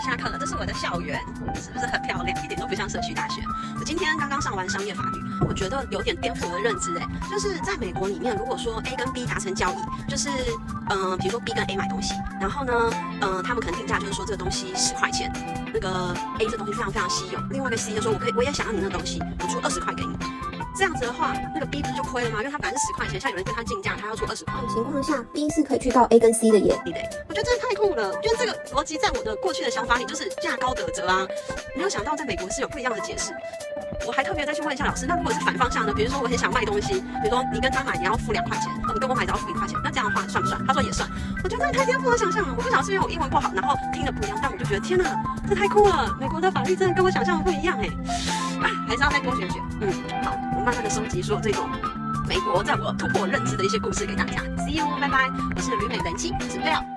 下课了，这是我的校园，是不是很漂亮？一点都不像社区大学。我今天刚刚上完商业法律，我觉得有点颠覆我的认知就是在美国里面，如果说 A 跟 B 达成交易，就是比如说 B 跟 A 买东西，然后呢他们可能定价就是说这个东西10块钱，那个 A 这东西非常非常稀有，另外一个 C 就说我也想要你那个东西，我出20块给你。这样子的话，那个 B 不是就亏了吗？因为他本来是10块钱，现在有人跟他竞价，他要出20块。情况下 ，B 是可以去告 A 跟 C 的耶。我觉得真的太酷了。我觉得这个逻辑在我的过去的想法里就是价高者得啊，没有想到在美国是有不一样的解释。我还特别再去问一下老师，那如果是反方向呢？比如说我很想卖东西，比如说你跟他买你要付2块钱，你跟我买只要付1块钱，那这样的话算不算？他说也算。我觉得太颠覆我想象了。我不晓得是因为我英文不好，然后听的不一样，但我就觉得天哪，这太酷了！美国的法律真的跟我想象的不一样还是要再多学学。好，我慢慢的收集所有这种美国在我突破认知的一些故事给大家。See you， 拜拜。我是旅美人妻，指不了。